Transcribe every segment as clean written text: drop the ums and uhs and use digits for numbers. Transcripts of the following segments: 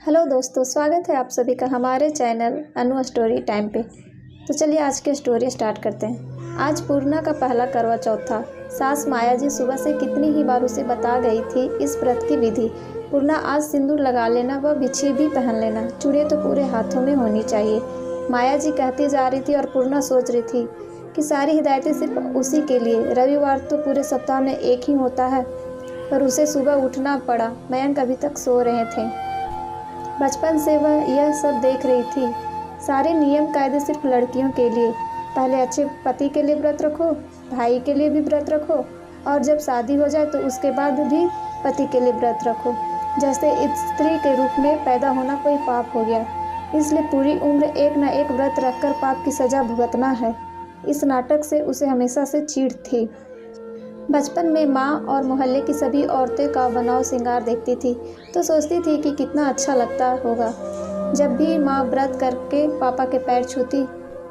Hello दोस्तों, स्वागत है आप सभी का हमारे चैनल अनु स्टोरी टाइम पे। तो चलिए आज की स्टोरी स्टार्ट करते हैं। आज पूर्णा का पहला करवा चौथ था। सास माया जी सुबह से कितनी ही बार उसे बता गई थी इस व्रत की विधि। पूर्णा आज सिंदूर लगा लेना व बिछी भी पहन लेना, चूड़ियाँ तो पूरे हाथों में होनी चाहिए। माया जी कहती जा रही थी और पूर्णा सोच रही थी कि सारी हिदायतें सिर्फ उसी के लिए। रविवार तो पूरे सप्ताह में एक ही होता है, पर उसे सुबह उठना पड़ा। मयंक अभी तक सो रहे थे। बचपन से वह यह सब देख रही थी। सारे नियम कायदे सिर्फ लड़कियों के लिए। पहले अच्छे पति के लिए व्रत रखो, भाई के लिए भी व्रत रखो, और जब शादी हो जाए तो उसके बाद भी पति के लिए व्रत रखो। जैसे स्त्री के रूप में पैदा होना कोई पाप हो गया, इसलिए पूरी उम्र एक न एक व्रत रखकर पाप की सजा भुगतना है। इस नाटक से उसे हमेशा से चिढ़ थी। बचपन में माँ और मोहल्ले की सभी औरतें का बनाव श्रृंगार देखती थी तो सोचती थी कि कितना अच्छा लगता होगा। जब भी माँ व्रत करके पापा के पैर छूती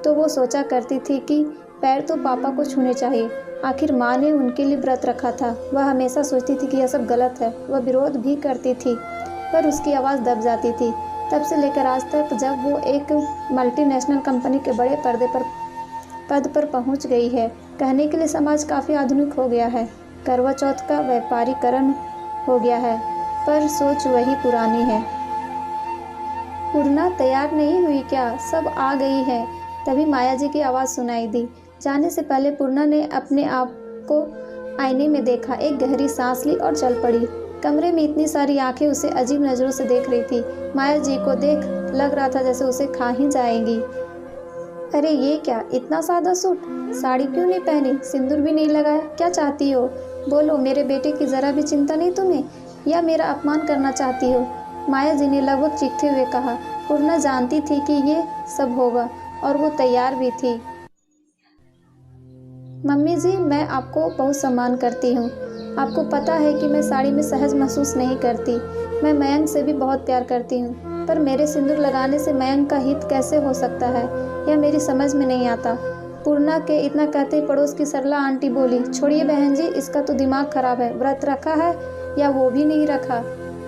तो वो सोचा करती थी कि पैर तो पापा को छूने चाहिए, आखिर माँ ने उनके लिए व्रत रखा था। वह हमेशा सोचती थी कि यह सब गलत है। वह विरोध भी करती थी पर उसकी आवाज़ दब जाती थी। तब से लेकर आज तक, जब वो एक मल्टीनेशनल कंपनी के बड़े पद पर पहुंच गई है, कहने के लिए समाज काफ़ी आधुनिक हो गया है। करवा चौथ का व्यापारीकरण हो गया है, पर सोच वही पुरानी है। पूर्णा तैयार नहीं हुई क्या? सब आ गई है। तभी माया जी की आवाज़ सुनाई दी। जाने से पहले पूर्णा ने अपने आप को आईने में देखा, एक गहरी सांस ली और चल पड़ी। कमरे में इतनी सारी आंखें उसे अजीब नज़रों से देख रही थी। माया जी को देख लग रहा था जैसे उसे खा ही जाएंगी। अरे ये क्या, इतना सादा सूट, साड़ी क्यों नहीं पहनी, सिंदूर भी नहीं लगाया, क्या चाहती हो? बोलो, मेरे बेटे की ज़रा भी चिंता नहीं तुम्हें, या मेरा अपमान करना चाहती हो? माया जी ने लगभग चीखते हुए कहा। पूर्णा जानती थी कि ये सब होगा और वो तैयार भी थी। मम्मी जी, मैं आपको बहुत सम्मान करती हूँ। आपको पता है कि मैं साड़ी में सहज महसूस नहीं करती। मैं मयंक से भी बहुत प्यार करती हूँ, पर मेरे सिंदूर लगाने से मयंक का हित कैसे हो सकता है, यह मेरी समझ में नहीं आता। पूर्णा के इतना कहते ही पड़ोस की सरला आंटी बोली, छोड़िए बहन जी, इसका तो दिमाग खराब है। व्रत रखा है या वो भी नहीं रखा?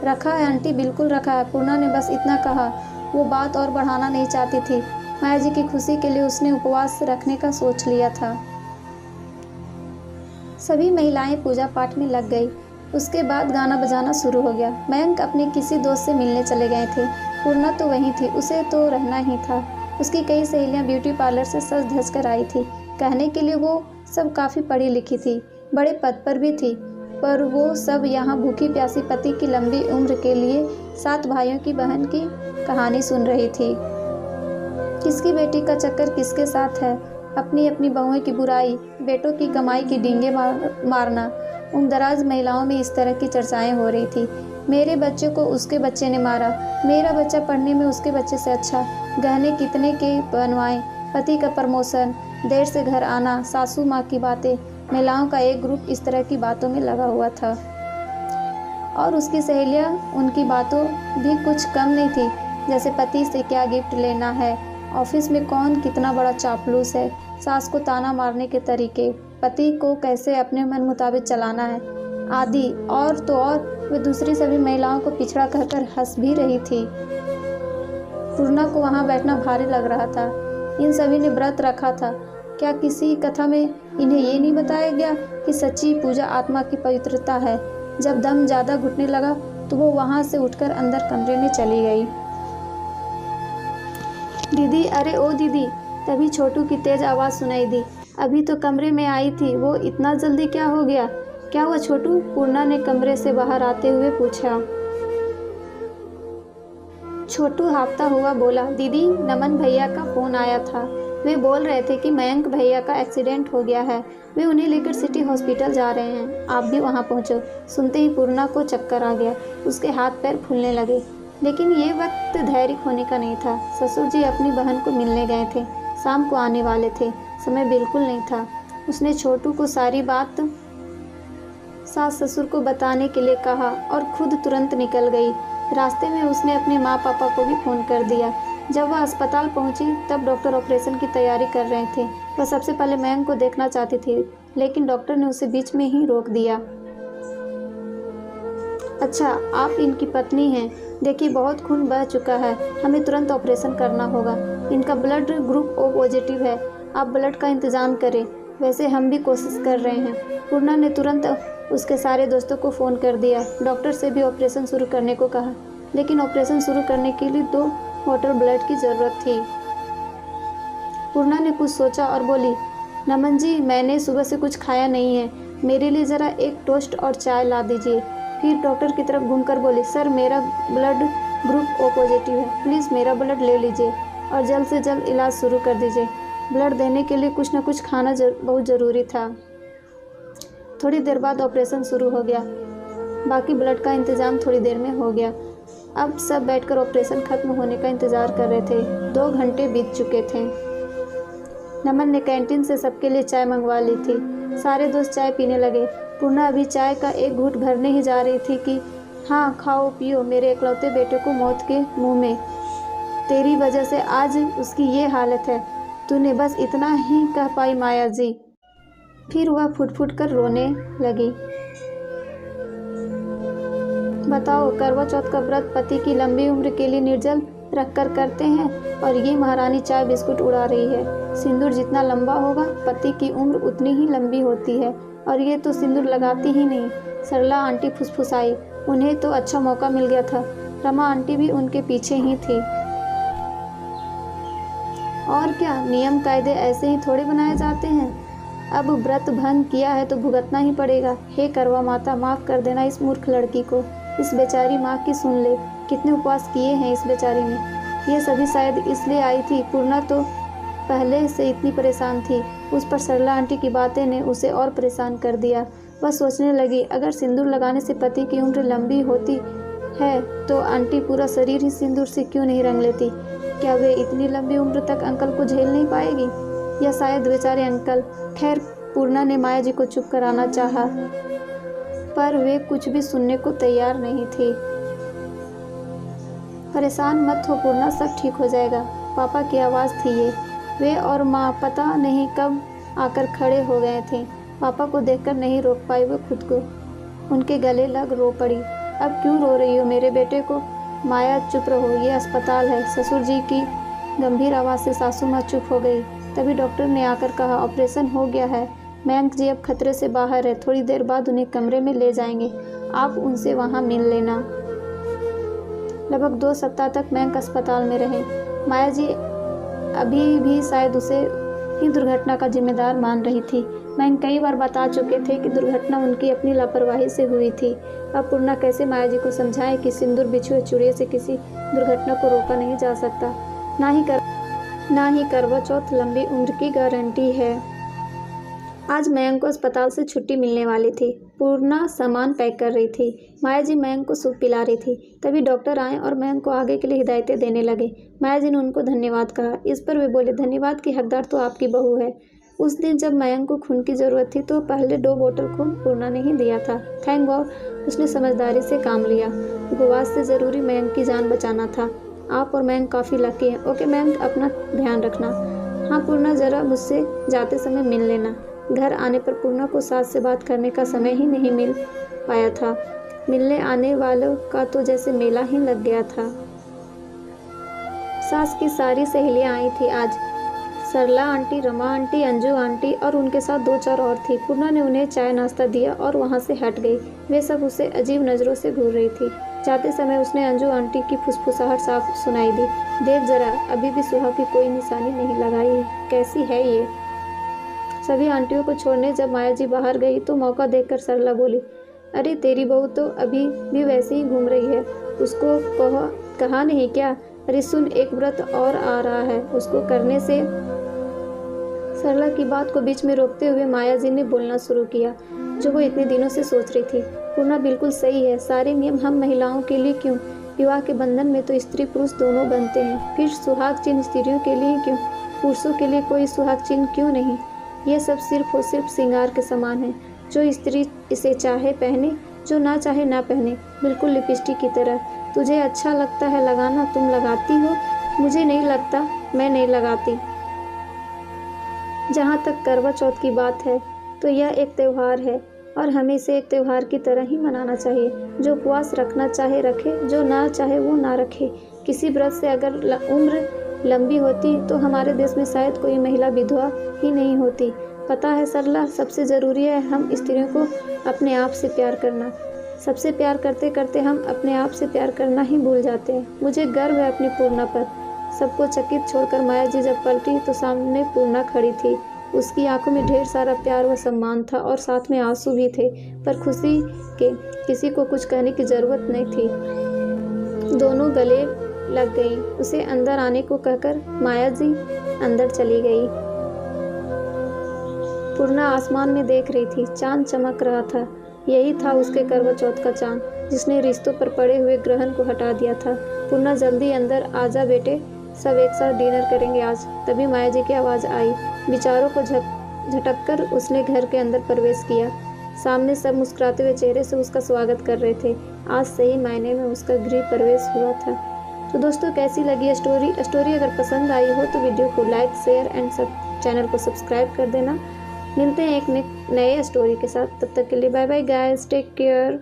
रखा है आंटी, बिल्कुल रखा है। पूर्णा ने बस इतना कहा। वो बात और बढ़ाना नहीं चाहती थी। माया जी की खुशी के लिए उसने उपवास रखने का सोच लिया था। सभी महिलाएं पूजा पाठ में लग गई। उसके बाद गाना बजाना शुरू हो गया। मयंक अपने किसी दोस्त से मिलने चले गए थे। पूर्णा तो वहीं थी, उसे तो रहना ही था। उसकी कई सहेलियां ब्यूटी पार्लर से सज धज कर आई थी। कहने के लिए वो सब काफ़ी पढ़ी लिखी थी, बड़े पद पर भी थी, पर वो सब यहाँ भूखी प्यासी पति की लंबी उम्र के लिए 7 भाइयों की बहन की कहानी सुन रही थी। किसकी बेटी का चक्कर किसके साथ है, अपनी अपनी बहुओं की बुराई, बेटों की कमाई की डींगे मारना, उन दराज महिलाओं में इस तरह की चर्चाएं हो रही थी। मेरे बच्चे को उसके बच्चे ने मारा, मेरा बच्चा पढ़ने में उसके बच्चे से अच्छा, गहने कितने के बनवाए, पति का प्रमोशन, देर से घर आना, सासू माँ की बातें। महिलाओं का एक ग्रुप इस तरह की बातों में लगा हुआ था और उसकी सहेलियाँ उनकी बातों भी कुछ कम नहीं थी। जैसे पति से क्या गिफ्ट लेना है, ऑफिस में कौन कितना बड़ा चापलूस है, सास को ताना मारने के तरीके, पति को कैसे अपने मन मुताबिक चलाना है, आदि। और तो और वे दूसरी सभी महिलाओं को पिछड़ा कहकर हंस भी रही थी। पूर्णा को वहाँ बैठना भारी लग रहा था। इन सभी ने व्रत रखा था। क्या किसी कथा में इन्हें ये नहीं बताया गया कि सच्ची पूजा आत्मा की पवित्रता है? जब दम ज़्यादा घुटने लगा तो वो वहाँ से उठकर अंदर कमरे में चली गई। दीदी, अरे ओ दीदी! तभी छोटू की तेज आवाज़ सुनाई दी। अभी तो कमरे में आई थी, वो इतना जल्दी क्या हो गया? क्या हुआ छोटू? पूर्णा ने कमरे से बाहर आते हुए पूछा। छोटू हाँफता हुआ बोला, दीदी, नमन भैया का फ़ोन आया था। वे बोल रहे थे कि मयंक भैया का एक्सीडेंट हो गया है, वे उन्हें लेकर सिटी हॉस्पिटल जा रहे हैं, आप भी वहाँ पहुँचो। सुनते ही पूर्णा को चक्कर आ गया, उसके हाथ पैर फूलने लगे। लेकिन ये वक्त धैर्य खोने का नहीं था। ससुर जी अपनी बहन को मिलने गए थे, शाम को आने वाले थे, समय बिल्कुल नहीं था। उसने छोटू को सारी बात सास ससुर को बताने के लिए कहा और खुद तुरंत निकल गई। रास्ते में उसने अपने माँ पापा को भी फ़ोन कर दिया। जब वह अस्पताल पहुंची तब डॉक्टर ऑपरेशन की तैयारी कर रहे थे। वह सबसे पहले मयंक को देखना चाहती थी, लेकिन डॉक्टर ने उसे बीच में ही रोक दिया। अच्छा, आप इनकी पत्नी हैं? देखिए बहुत खून बह चुका है, हमें तुरंत ऑपरेशन करना होगा। इनका ब्लड ग्रुप ओ पॉजिटिव है, आप ब्लड का इंतज़ाम करें। वैसे हम भी कोशिश कर रहे हैं। पूर्णा ने तुरंत उसके सारे दोस्तों को फ़ोन कर दिया। डॉक्टर से भी ऑपरेशन शुरू करने को कहा, लेकिन ऑपरेशन शुरू करने के लिए 2 बॉटल ब्लड की ज़रूरत थी। पूर्णा ने कुछ सोचा और बोली, नमन जी, मैंने सुबह से कुछ खाया नहीं है, मेरे लिए ज़रा एक टोस्ट और चाय ला दीजिए। फिर डॉक्टर की तरफ घूमकर बोली, सर मेरा ब्लड ग्रुप ओ पॉजिटिव है, प्लीज़ मेरा ब्लड ले लीजिए और जल्द से जल्द इलाज शुरू कर दीजिए। ब्लड देने के लिए कुछ न कुछ खाना बहुत ज़रूरी था। थोड़ी देर बाद ऑपरेशन शुरू हो गया। बाकी ब्लड का इंतज़ाम थोड़ी देर में हो गया। अब सब बैठकर ऑपरेशन ख़त्म होने का इंतज़ार कर रहे थे। 2 घंटे बीत चुके थे। नमन ने कैंटीन से सबके लिए चाय मंगवा ली थी। सारे दोस्त चाय पीने लगे। पूर्णा अभी चाय का एक घूंट भरने ही जा रही थी कि हाँ खाओ पियो, मेरे इकलौते बेटे को मौत के मुंह में। तेरी वजह से आज उसकी ये हालत है, तूने बस इतना ही कह पाई माया जी। फिर वह फुट फुट कर रोने लगी। बताओ, करवा चौथ का व्रत पति की लंबी उम्र के लिए निर्जल रखकर करते हैं और ये महारानी चाय बिस्कुट उड़ा रही है। सिंदूर जितना लंबा होगा पति की उम्र उतनी ही लंबी होती है, और ये तो सिंदूर लगाती ही नहीं। सरला आंटी फुसफुसाई, उन्हें तो अच्छा मौका मिल गया था। रमा आंटी भी उनके पीछे ही थी। और क्या, नियम कायदे ऐसे ही थोड़े बनाए जाते हैं। अब व्रत भंग किया है तो भुगतना ही पड़ेगा। हे करवा माता, माफ़ कर देना इस मूर्ख लड़की को। इस बेचारी माँ की सुन ले, कितने उपवास किए हैं इस बेचारी ने। ये सभी शायद इसलिए आई थी। पूर्णा तो पहले से इतनी परेशान थी, उस पर सरला आंटी की बातें ने उसे और परेशान कर दिया। वह सोचने लगी, अगर सिंदूर लगाने से पति की उम्र लंबी होती है तो आंटी पूरा शरीर ही सिंदूर से क्यों नहीं रंग लेती। क्या वे इतनी लंबी उम्र तक अंकल को झेल नहीं पाएगी, या शायद बेचारे अंकल। खैर, पूर्णा ने माया जी को चुप कराना चाहा, पर वे कुछ भी सुनने को तैयार नहीं थी। परेशान मत हो पूर्णा, सब ठीक हो जाएगा, पापा की आवाज़ थी ये। वे और माँ पता नहीं कब आकर खड़े हो गए थे। पापा को देखकर नहीं रोक पाई वो खुद को, उनके गले लग रो पड़ी। अब क्यों रो रही हो मेरे बेटे को। माया चुप रहो, ये अस्पताल है। ससुर जी की गंभीर आवाज़ से सासू माँ चुप हो गई। तभी डॉक्टर ने आकर कहा, ऑपरेशन हो गया है, मयंक जी अब खतरे से बाहर है, थोड़ी देर बाद उन्हें कमरे में ले जाएंगे, आप उनसे वहाँ मिल लेना। लगभग 2 सप्ताह तक मयंक अस्पताल में रहे। माया जी अभी भी शायद उसे ही दुर्घटना का जिम्मेदार मान रही थी। मयंक कई बार बता चुके थे कि दुर्घटना उनकी अपनी लापरवाही से हुई थी। अब पूर्णा कैसे माया जी को समझाए कि सिंदूर बिछुए चूड़िए से किसी दुर्घटना को रोका नहीं जा सकता। ना ही करवा चौथ लंबी उम्र की गारंटी है। आज मयंक को अस्पताल से छुट्टी मिलने वाली थी। पूर्णा सामान पैक कर रही थी। माया जी मयंक को सूप पिला रही थी। तभी डॉक्टर आए और मयंक को आगे के लिए हिदायतें देने लगे। माया जी ने उनको धन्यवाद कहा। इस पर वे बोले, धन्यवाद की हकदार तो आपकी बहू है। उस दिन जब मयंक को खून की ज़रूरत थी तो पहले 2 बोतल खून पूर्णा ने ही दिया था। थैंक गॉड, उसने समझदारी से काम लिया। उपवास से ज़रूरी मयंक की जान बचाना था। आप और मयंक काफ़ी लकी हैं। ओके मयंक, अपना ध्यान रखना। हाँ पूर्णा, ज़रा मुझसे जाते समय मिल लेना। घर आने पर पूर्णा को सास से बात करने का समय ही नहीं मिल पाया था। मिलने आने वालों का तो जैसे मेला ही लग गया था। सास की सारी सहेलियां आई थी आज। Sarla aunty, Rama aunty, Anju aunty और उनके साथ 2-4 और थी। पूर्णा ने उन्हें चाय नाश्ता दिया और वहां से हट गई। वे सब उसे अजीब नज़रों से घूर रही थी। जाते समय उसने अंजू आंटी की फुसफुसाहट साफ सुनाई दी। देख जरा, अभी भी सुहाग की कोई निशानी नहीं लगाई, कैसी है ये। सभी आंटियों को छोड़ने जब माया जी बाहर गई तो मौका देखकर सरला बोली, अरे तेरी बहू तो अभी भी वैसे ही घूम रही है, उसको कहा नहीं क्या। अरे सुन, एक व्रत और आ रहा है, उसको करने से। सरला की बात को बीच में रोकते हुए माया जी ने बोलना शुरू किया, जो वो इतने दिनों से सोच रही थी। पूर्णा बिल्कुल सही है, सारे नियम हम महिलाओं के लिए क्यों। विवाह के बंधन में तो स्त्री पुरुष दोनों बनते हैं, फिर सुहाग चिन्ह स्त्रियों के लिए क्यों, पुरुषों के लिए कोई सुहाग चिन्ह क्यों नहीं। ये सब सिर्फ और सिर्फ श्रृंगार के समान है। जो स्त्री इसे चाहे पहने, जो ना चाहे ना पहने, बिल्कुल लिपस्टिक की तरह। तुझे अच्छा लगता है लगाना, तुम लगाती हो, मुझे नहीं लगता, मैं नहीं लगाती। जहाँ तक करवा चौथ की बात है तो यह एक त्यौहार है, और हमें इसे एक त्यौहार की तरह ही मनाना चाहिए। जो उपवास रखना चाहे रखे, जो ना चाहे वो ना रखे। किसी व्रत से अगर उम्र लंबी होती तो हमारे देश में शायद कोई महिला विधवा ही नहीं होती। पता है सरला, सबसे ज़रूरी है हम स्त्रियों को अपने आप से प्यार करना। सबसे प्यार करते करते हम अपने आप से प्यार करना ही भूल जाते हैं। मुझे गर्व है अपनी पूर्णा पर। सबको चकित छोड़कर माया जी जब पलटी तो सामने पूर्णा खड़ी थी। उसकी आंखों में ढेर सारा प्यार व सम्मान था और साथ में आंसू भी थे, पर खुशी के किसी को कुछ कहने की जरूरत नहीं थी। दोनों गले लग गई। उसे अंदर आने को कहकर माया जी अंदर चली गई। पूर्णा आसमान में देख रही थी। चांद चमक रहा था। यही था उसके करवा चौथ का चांद, जिसने रिश्तों पर पड़े हुए ग्रहण को हटा दिया था। पूर्णा, जल्दी अंदर आजा बेटे, सब एक साथ डिनर करेंगे आज। तभी माया जी की आवाज़ आई। विचारों को झटककर उसने घर के अंदर प्रवेश किया। सामने सब मुस्कुराते हुए चेहरे से उसका स्वागत कर रहे थे। आज सही मायने में उसका गृह प्रवेश हुआ था। तो दोस्तों, कैसी लगी स्टोरी अगर पसंद आई हो तो वीडियो को लाइक, शेयर एंड चैनल को सब्सक्राइब कर देना। मिलते हैं एक नए स्टोरी के साथ। तब तक के लिए bye bye guys, take care.